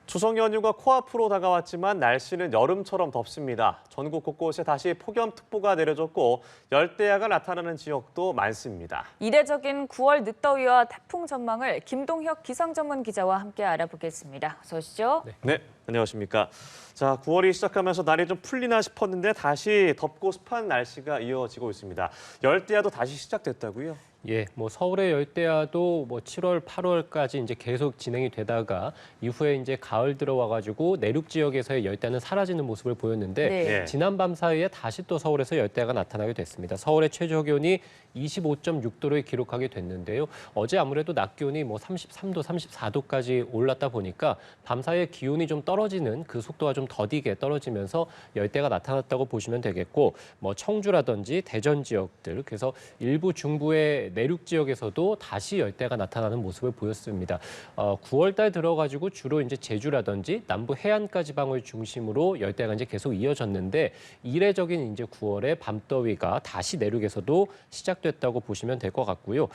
추석 연휴가 코앞으로 다가왔지만 날씨는 여름처럼 덥습니다. 전국 곳곳에 다시 폭염특보가 내려졌고 열대야가 나타나는 지역도 많습니다. 이례적인 9월 늦더위와 태풍 전망을 김동혁 기상전문 기자와 함께 알아보겠습니다. 어서 오시죠. 네, 안녕하십니까. 자, 9월이 시작하면서 날이 좀 풀리나 싶었는데 다시 덥고 습한 날씨가 이어지고 있습니다. 열대야도 다시 시작됐다고요? 예, 서울의 열대야도 7월, 8월까지 이제 계속 진행이 되다가 이후에 이제 가을 들어와가지고 내륙 지역에서의 열대야는 사라지는 모습을 보였는데 네. 지난 밤 사이에 다시 또 서울에서 열대야가 나타나게 됐습니다. 서울의 최저 기온이 25.6도를 기록하게 됐는데요. 어제 아무래도 낮 기온이 33도, 34도까지 올랐다 보니까 밤 사이에 기온이 좀 떨어지는 그 속도가 좀 더디게 떨어지면서 열대야가 나타났다고 보시면 되겠고 청주라든지 대전 지역들 그래서 일부 중부의 내륙 지역에서도 다시 열대야가 나타나는 모습을 보였습니다. 9월 달 들어가지고 주로 이제 제주라든지 남부 해안가 지방을 중심으로 열대야가 이제 계속 이어졌는데 이례적인 이제 9월에 밤더위가 다시 내륙에서도 시작됐다고 보시면 될 것 같고요.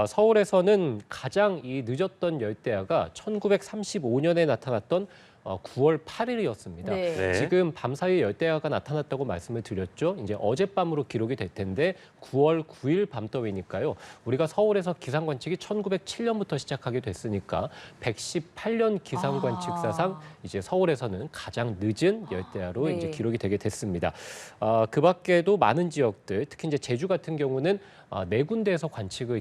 서울에서는 가장 이 늦었던 열대야가 1935년에 나타났던 9월 8일이었습니다. 네. 지금 밤사이에 열대야가 나타났다고 말씀을 드렸죠. 이제 어젯밤으로 기록이 될 텐데 9월 9일 밤더위니까요. 우리가 서울에서 기상 관측이 1907년부터 시작하게 됐으니까 118년 기상 관측사상 이제 서울에서는 가장 늦은 열대야로 네. 이제 기록이 되게 됐습니다. 그 밖에도 많은 지역들, 특히 이제 제주 같은 경우는 네 군데에서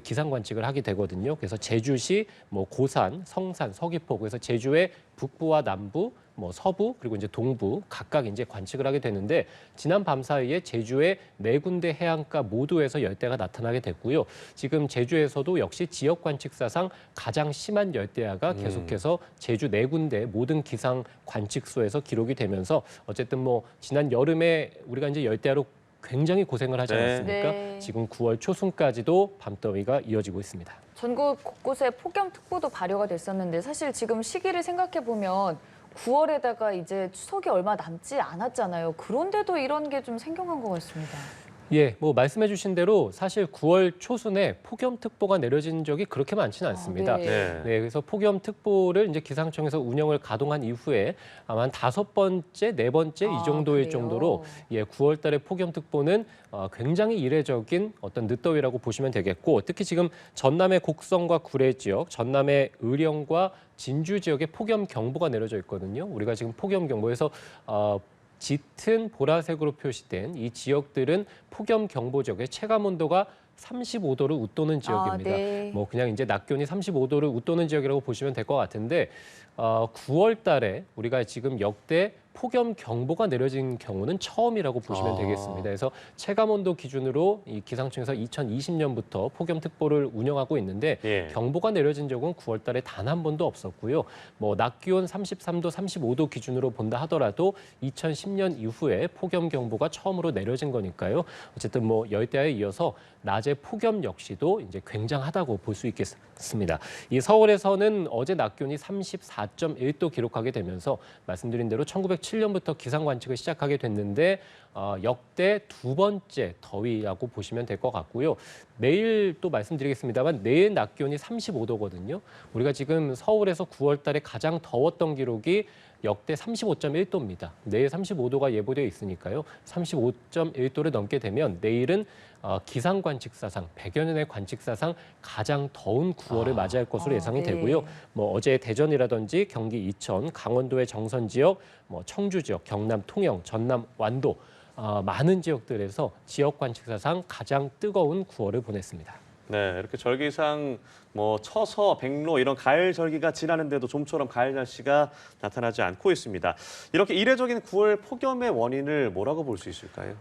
기상 관측을 하게 되거든요. 그래서 제주시, 고산, 성산, 서귀포, 그래서 제주의 북부와 남부, 서부 그리고 이제 동부 각각 이제 관측을 하게 되는데 지난 밤 사이에 제주의 네 군데 해안가 모두에서 열대야가 나타나게 됐고요. 지금 제주에서도 역시 지역 관측사상 가장 심한 열대야가 계속해서 제주 네 군데 모든 기상 관측소에서 기록이 되면서 어쨌든 지난 여름에 우리가 이제 열대야로 굉장히 고생을 하지 않았습니까? 네. 지금 9월 초순까지도 밤더위가 이어지고 있습니다. 전국 곳곳에 폭염특보도 발효가 됐었는데 사실 지금 시기를 생각해 보면 9월에다가 이제 추석이 얼마 남지 않았잖아요. 그런데도 이런 게 좀 생경한 것 같습니다. 예, 말씀해 주신 대로 사실 9월 초순에 폭염특보가 내려진 적이 그렇게 많지는 않습니다. 네. 네, 그래서 폭염특보를 이제 기상청에서 운영을 가동한 이후에 아마 한 5번째, 4번째 이 정도일 그래요? 정도로 9월 달에 폭염특보는 굉장히 이례적인 어떤 늦더위라고 보시면 되겠고 특히 지금 전남의 곡성과 구례 지역, 전남의 의령과 진주 지역에 폭염경보가 내려져 있거든요. 우리가 지금 폭염경보에서 짙은 보라색으로 표시된 이 지역들은 폭염경보 지역의 체감온도가 35도를 웃도는 지역입니다. 네. 그냥 이제 낮 기온이 35도를 웃도는 지역이라고 보시면 될 것 같은데 9월 달에 우리가 지금 역대 폭염 경보가 내려진 경우는 처음이라고 보시면 되겠습니다. 그래서 체감온도 기준으로 이 기상청에서 2020년부터 폭염특보를 운영하고 있는데 경보가 내려진 적은 9월 달에 단 한 번도 없었고요. 낮 기온 33도, 35도 기준으로 본다 하더라도 2010년 이후에 폭염 경보가 처음으로 내려진 거니까요. 어쨌든 열대야에 이어서 낮의 폭염 역시도 이제 굉장하다고 볼 수 있겠습니다. 이 서울에서는 어제 낮 기온이 34.1도 기록하게 되면서 말씀드린 대로 1907년부터 기상 관측을 시작하게 됐는데 역대 두 번째 더위라고 보시면 될 것 같고요. 내일 또 말씀드리겠습니다만 내일 낮 기온이 35도거든요. 우리가 지금 서울에서 9월 달에 가장 더웠던 기록이 역대 35.1도입니다. 내일 35도가 예보되어 있으니까요. 35.1도를 넘게 되면 내일은 기상 관측사상, 100여 년의 관측사상 가장 더운 9월을 맞이할 것으로 예상이 네. 되고요. 어제 대전이라든지 경기 이천, 강원도의 정선 지역, 청주 지역, 경남 통영, 전남 완도 많은 지역들에서 지역 관측사상 가장 뜨거운 9월을 보냈습니다. 네, 이렇게 절기상 처서, 백로 이런 가을 절기가 지나는데도 좀처럼 가을 날씨가 나타나지 않고 있습니다. 이렇게 이례적인 9월 폭염의 원인을 뭐라고 볼 수 있을까요?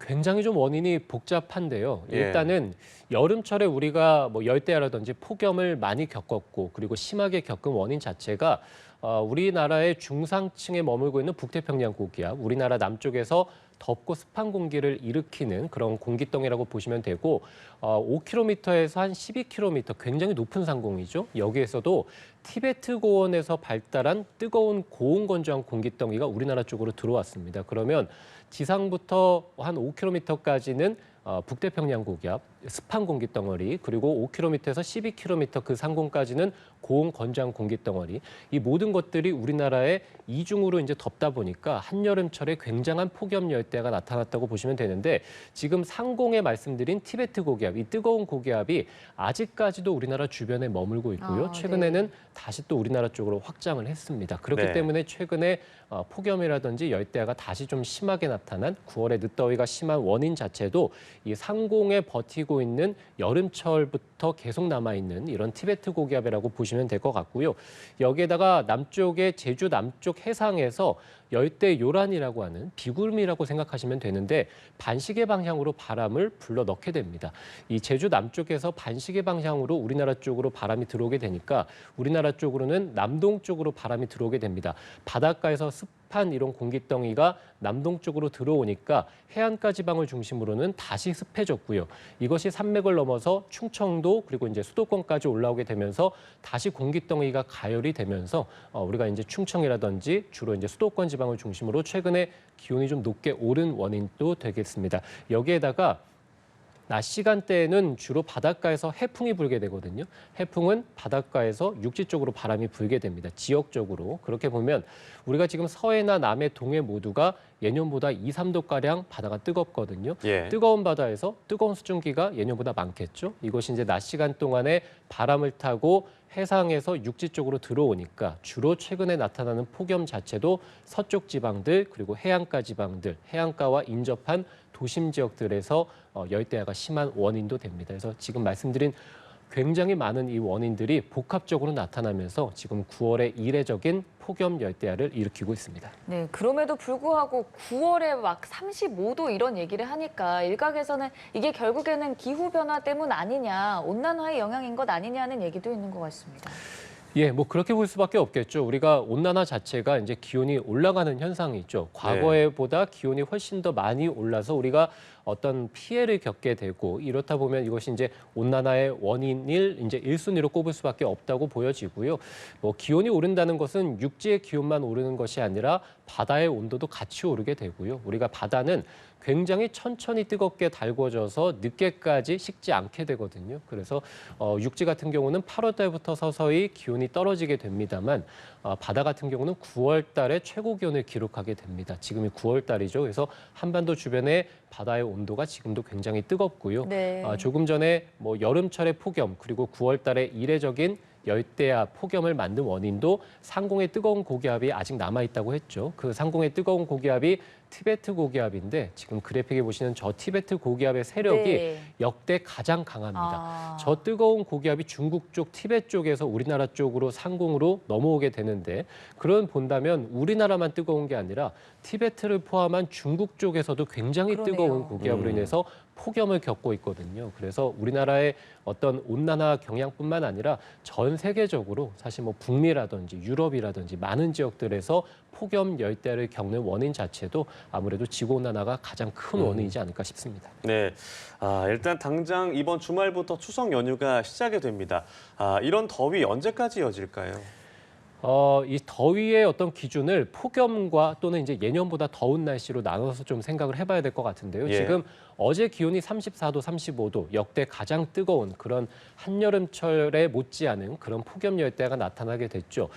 굉장히 좀 원인이 복잡한데요. 일단은 여름철에 우리가 열대야라든지 폭염을 많이 겪었고 그리고 심하게 겪은 원인 자체가 우리나라의 중상층에 머물고 있는 북태평양 고기압, 우리나라 남쪽에서 덥고 습한 공기를 일으키는 그런 공기덩이라고 보시면 되고 5km에서 한 12km 굉장히 높은 상공이죠. 여기에서도 티베트 고원에서 발달한 뜨거운 고온 건조한 공기덩이가 우리나라 쪽으로 들어왔습니다. 그러면 지상부터 한 5km까지는 북태평양 고기압, 습한 공기 덩어리, 그리고 5km에서 12km 그 상공까지는 고온 건조한 공기 덩어리, 이 모든 것들이 우리나라에 이중으로 이제 덥다 보니까 한여름철에 굉장한 폭염 열대야가 나타났다고 보시면 되는데, 지금 상공에 말씀드린 티베트 고기압, 이 뜨거운 고기압이 아직까지도 우리나라 주변에 머물고 있고요. 최근에는 다시 또 우리나라 쪽으로 확장을 했습니다. 그렇기 네. 때문에 최근에 폭염이라든지 열대야가 다시 좀 심하게 나타난 9월에 늦더위가 심한 원인 자체도 이 상공에 버티고 있는 여름철부터 계속 남아있는 이런 티베트 고기압이라고 보시면 될 것 같고요. 여기에다가 남쪽의 제주 남쪽 해상에서 열대 요란이라고 하는 비구름이라고 생각하시면 되는데, 반시계 방향으로 바람을 불러 넣게 됩니다. 이 제주 남쪽에서 반시계 방향으로 우리나라 쪽으로 바람이 들어오게 되니까 우리나라 쪽으로는 남동 쪽으로 바람이 들어오게 됩니다. 바닷가에서 습한 이런 공기덩이가 남동 쪽으로 들어오니까 해안가 지방을 중심으로는 다시 습해졌고요. 이것이 산맥을 넘어서 충청도 그리고 이제 수도권까지 올라오게 되면서 다시 공기덩이가 가열이 되면서 우리가 이제 충청이라든지 주로 이제 수도권 지방을 중심으로 최근에 기온이 좀 높게 오른 원인도 되겠습니다. 여기에다가 낮 시간대에는 주로 바닷가에서 해풍이 불게 되거든요. 해풍은 바닷가에서 육지 쪽으로 바람이 불게 됩니다. 지역적으로. 그렇게 보면 우리가 지금 서해나 남해, 동해 모두가 예년보다 2, 3도가량 바다가 뜨겁거든요. 예. 뜨거운 바다에서 뜨거운 수증기가 예년보다 많겠죠. 이것이 이제 낮 시간 동안에 바람을 타고 해상에서 육지 쪽으로 들어오니까 주로 최근에 나타나는 폭염 자체도 서쪽 지방들 그리고 해안가 지방들, 해안가와 인접한 도심 지역들에서 열대야가 심한 원인도 됩니다. 그래서 지금 말씀드린 굉장히 많은 이 원인들이 복합적으로 나타나면서 지금 9월에 이례적인 폭염 열대야를 일으키고 있습니다. 네, 그럼에도 불구하고 9월에 막 35도 이런 얘기를 하니까 일각에서는 이게 결국에는 기후변화 때문 아니냐, 온난화의 영향인 것 아니냐는 얘기도 있는 것 같습니다. 예, 뭐 그렇게 볼 수밖에 없겠죠. 우리가 온난화 자체가 이제 기온이 올라가는 현상이 있죠. 과거에보다 기온이 훨씬 더 많이 올라서 우리가 어떤 피해를 겪게 되고, 이렇다 보면 이것이 이제 온난화의 원인일 이제 1순위로 꼽을 수밖에 없다고 보여지고요. 뭐 기온이 오른다는 것은 육지의 기온만 오르는 것이 아니라 바다의 온도도 같이 오르게 되고요. 우리가 바다는 굉장히 천천히 뜨겁게 달궈져서 늦게까지 식지 않게 되거든요. 그래서 육지 같은 경우는 8월 달부터 서서히 기온이 떨어지게 됩니다만, 바다 같은 경우는 9월 달에 최고 기온을 기록하게 됩니다. 지금이 9월 달이죠. 그래서 한반도 주변의 바다의 온도가 지금도 굉장히 뜨겁고요. 네. 조금 전에 뭐 여름철의 폭염 그리고 9월 달에 이례적인 열대야 폭염을 만든 원인도 상공의 뜨거운 고기압이 아직 남아있다고 했죠. 그 상공의 뜨거운 고기압이 티베트 고기압인데, 지금 그래픽에 보시는 저 티베트 고기압의 세력이 네. 역대 가장 강합니다. 아. 저 뜨거운 고기압이 중국 쪽 티베트 쪽에서 우리나라 쪽으로 상공으로 넘어오게 되는데, 그런 본다면 우리나라만 뜨거운 게 아니라 티베트를 포함한 중국 쪽에서도 굉장히 그러네요. 뜨거운 고기압으로 인해서 폭염을 겪고 있거든요. 그래서 우리나라의 어떤 온난화 경향뿐만 아니라 전 세계적으로 사실 뭐 북미라든지 유럽이라든지 많은 지역들에서 폭염 열대야를 겪는 원인 자체도 아무래도 지구온난화가 가장 큰 원인이지 않을까 싶습니다. 네, 일단 당장 이번 주말부터 추석 연휴가 시작이 됩니다. 이런 더위 언제까지 이어질까요? 이 더위의 어떤 기준을 폭염과 또는 이제 예년보다 더운 날씨로 나눠서 좀 생각을 해봐야 될 것 같은데요. 예. 지금 어제 기온이 34도, 35도, 역대 가장 뜨거운 그런 한여름철에 못지않은 그런 폭염 열대야가 나타나게 됐죠.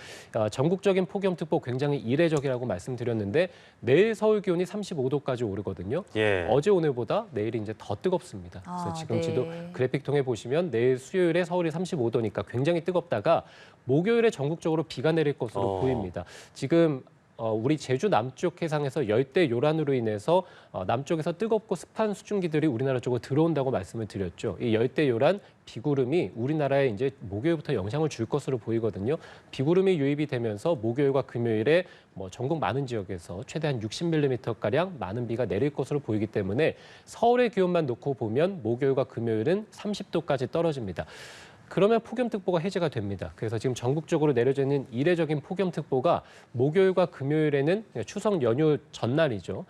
전국적인 폭염특보 굉장히 이례적이라고 말씀드렸는데, 내일 서울 기온이 35도까지 오르거든요. 예. 어제 오늘보다 내일이 이제 더 뜨겁습니다. 그래서 지금 네. 지도 그래픽 통해 보시면 내일 수요일에 서울이 35도니까 굉장히 뜨겁다가 목요일에 전국적으로 비가 내릴 것으로 보입니다. 지금 우리 제주 남쪽 해상에서 열대 요란으로 인해서 남쪽에서 뜨겁고 습한 수증기들이 우리나라 쪽으로 들어온다고 말씀을 드렸죠. 이 열대 요란 비구름이 우리나라에 이제 목요일부터 영향을 줄 것으로 보이거든요. 비구름이 유입이 되면서 목요일과 금요일에 뭐 전국 많은 지역에서 최대한 60mm가량 많은 비가 내릴 것으로 보이기 때문에 서울의 기온만 놓고 보면 목요일과 금요일은 30도까지 떨어집니다. 그러면 폭염특보가 해제가 됩니다. 그래서 지금 전국적으로 내려져 있는 이례적인 폭염특보가 목요일과 금요일에는 추석 연휴 전날이죠.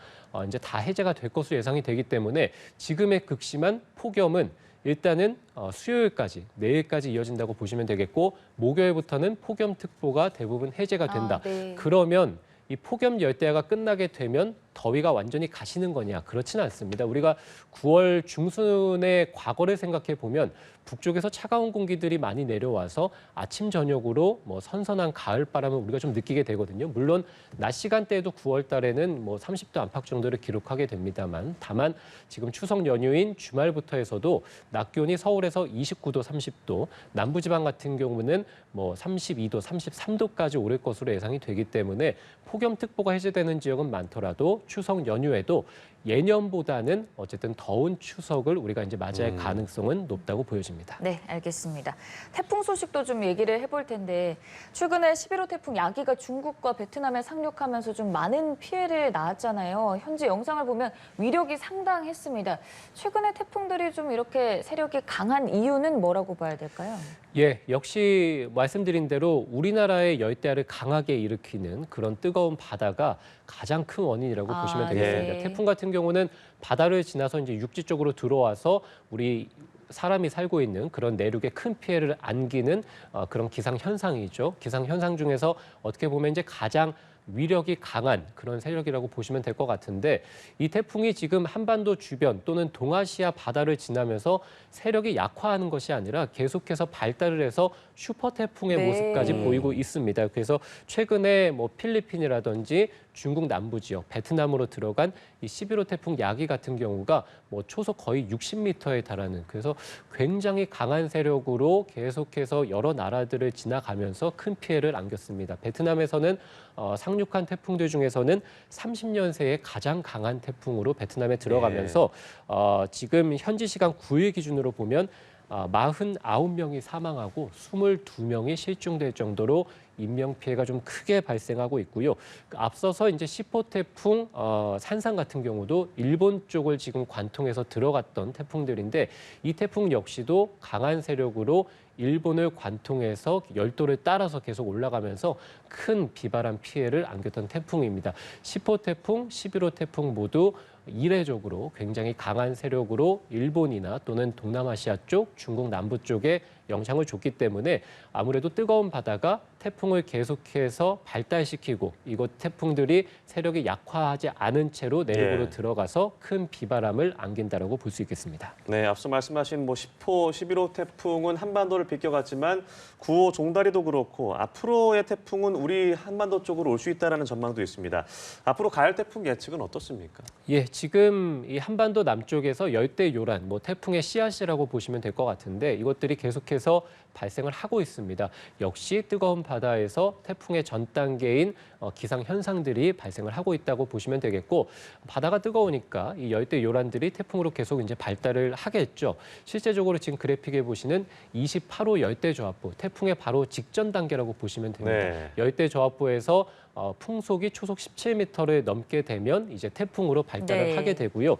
이제 다 해제가 될 것으로 예상이 되기 때문에 지금의 극심한 폭염은 일단은 수요일까지, 내일까지 이어진다고 보시면 되겠고, 목요일부터는 폭염특보가 대부분 해제가 된다. 네. 그러면 이 폭염 열대야가 끝나게 되면 더위가 완전히 가시는 거냐? 그렇지는 않습니다. 우리가 9월 중순의 과거를 생각해 보면 북쪽에서 차가운 공기들이 많이 내려와서 아침 저녁으로 뭐 선선한 가을 바람을 우리가 좀 느끼게 되거든요. 물론 낮 시간대에도 9월 달에는 뭐 30도 안팎 정도를 기록하게 됩니다만, 다만 지금 추석 연휴인 주말부터 해서도 낮 기온이 서울에서 29도, 30도, 남부지방 같은 경우는 뭐 32도, 33도까지 오를 것으로 예상이 되기 때문에 폭염특보가 해제되는 지역은 많더라도 추석 연휴에도 예년보다는 어쨌든 더운 추석을 우리가 이제 맞이할 가능성은 높다고 보여집니다. 네, 알겠습니다. 태풍 소식도 좀 얘기를 해볼 텐데 최근에 11호 태풍 야기가 중국과 베트남에 상륙하면서 좀 많은 피해를 낳았잖아요. 현재 영상을 보면 위력이 상당했습니다. 최근에 태풍들이 좀 이렇게 세력이 강한 이유는 뭐라고 봐야 될까요? 예, 역시 말씀드린 대로 우리나라의 열대야를 강하게 일으키는 그런 뜨거운 바다가 가장 큰 원인이라고 보시면 되겠습니다. 네. 태풍 같은 경우는 바다를 지나서 이제 육지 쪽으로 들어와서 우리 사람이 살고 있는 그런 내륙에 큰 피해를 안기는 그런 기상 현상이죠. 기상 현상 중에서 어떻게 보면 이제 가장 위력이 강한 그런 세력이라고 보시면 될 것 같은데, 이 태풍이 지금 한반도 주변 또는 동아시아 바다를 지나면서 세력이 약화하는 것이 아니라 계속해서 발달을 해서 슈퍼 태풍의 네. 모습까지 보이고 있습니다. 그래서 최근에 뭐 필리핀이라든지 중국 남부 지역, 베트남으로 들어간 이 11호 태풍 야기 같은 경우가 뭐 초속 거의 60m에 달하는, 그래서 굉장히 강한 세력으로 계속해서 여러 나라들을 지나가면서 큰 피해를 안겼습니다. 베트남에서는 상륙한 태풍들 중에서는 30년 새에 가장 강한 태풍으로 베트남에 들어가면서 지금 현지 시간 9일 기준으로 보면 49명이 사망하고 22명이 실종될 정도로 인명피해가 좀 크게 발생하고 있고요. 앞서서 이제 10호 태풍 산상 같은 경우도 일본 쪽을 지금 관통해서 들어갔던 태풍들인데, 이 태풍 역시도 강한 세력으로 일본을 관통해서 열도를 따라서 계속 올라가면서 큰 비바람 피해를 안겼던 태풍입니다. 10호 태풍, 11호 태풍 모두 이례적으로 굉장히 강한 세력으로 일본이나 또는 동남아시아 쪽, 중국 남부 쪽에 영향을 줬기 때문에 아무래도 뜨거운 바다가 태풍을 계속해서 발달시키고 이곳 태풍들이 세력이 약화하지 않은 채로 내륙으로 들어가서 큰 비바람을 안긴다라고 볼 수 있겠습니다. 네, 앞서 말씀하신 뭐 10호, 11호 태풍은 한반도를 비껴갔지만 9호 종다리도 그렇고 앞으로의 태풍은 우리 한반도 쪽으로 올 수 있다는 전망도 있습니다. 앞으로 가을 태풍 예측은 어떻습니까? 예, 지금 이 한반도 남쪽에서 열대 요란, 뭐 태풍의 씨앗이라고 보시면 될 것 같은데, 이것들이 계속해서 발생을 하고 있습니다. 역시 뜨거운 바다에서 태풍의 전 단계인 기상 현상들이 발생을 하고 있다고 보시면 되겠고, 바다가 뜨거우니까 이 열대 요란들이 태풍으로 계속 이제 발달을 하겠죠. 실제적으로 지금 그래픽에 보시는 28호 열대 저압부, 태풍의 바로 직전 단계라고 보시면 됩니다. 네. 열대 저압부에서 풍속이 초속 17m를 넘게 되면 이제 태풍으로 발달을 네. 하게 되고요.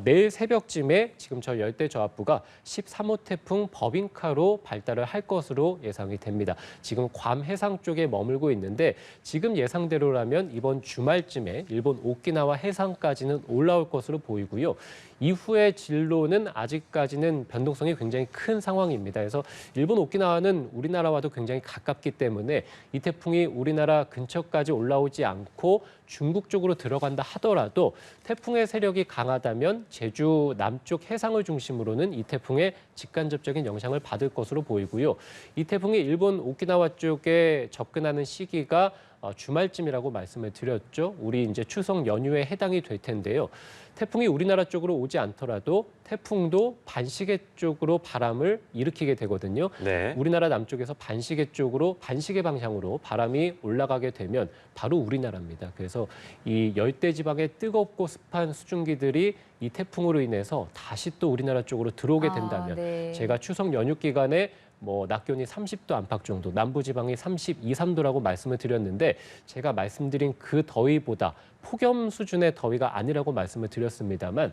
내일 새벽쯤에 지금 저 열대 저압부가 13호 태풍 버빙카로 발달을 할 것으로 예상이 됩니다. 지금 괌 해상 쪽에 머물고 있는데, 지금 예상대로라면 이번 주말쯤에 일본 오키나와 해상까지는 올라올 것으로 보이고요. 이후의 진로는 아직까지는 변동성이 굉장히 큰 상황입니다. 그래서 일본 오키나와는 우리나라와도 굉장히 가깝기 때문에 이 태풍이 우리나라 근처까지 올라오지 않고 중국 쪽으로 들어간다 하더라도 태풍의 세력이 강하다면 제주 남쪽 해상을 중심으로는 이 태풍의 직간접적인 영향을 받을 것으로 보이고요. 이 태풍이 일본 오키나와 쪽에 접근하는 시기가 주말쯤이라고 말씀을 드렸죠. 우리 이제 추석 연휴에 해당이 될 텐데요. 태풍이 우리나라 쪽으로 오지 않더라도 태풍도 반시계 쪽으로 바람을 일으키게 되거든요. 네. 우리나라 남쪽에서 반시계 쪽으로, 반시계 방향으로 바람이 올라가게 되면 바로 우리나라입니다. 그래서 이 열대 지방의 뜨겁고 습한 수증기들이 이 태풍으로 인해서 다시 또 우리나라 쪽으로 들어오게 된다면 네. 제가 추석 연휴 기간에 뭐 낮 기온이 30도 안팎 정도, 남부 지방이 32, 3도라고 말씀을 드렸는데, 제가 말씀드린 그 더위보다 폭염 수준의 더위가 아니라고 말씀을 드렸습니다만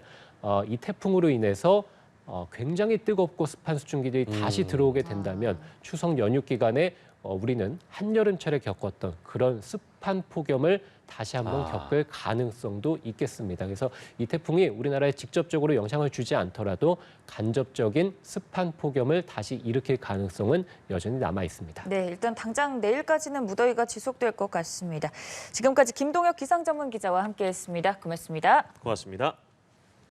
이 태풍으로 인해서 굉장히 뜨겁고 습한 수증기들이 다시 들어오게 된다면 추석 연휴 기간에 우리는 한여름철에 겪었던 그런 습한 폭염을 다시 한번 겪을 가능성도 있겠습니다. 그래서 이 태풍이 우리나라에 직접적으로 영향을 주지 않더라도 간접적인 습한 폭염을 다시 일으킬 가능성은 여전히 남아 있습니다. 네, 일단 당장 내일까지는 무더위가 지속될 것 같습니다. 지금까지 김동혁 기상전문 기자와 함께했습니다. 고맙습니다. 고맙습니다.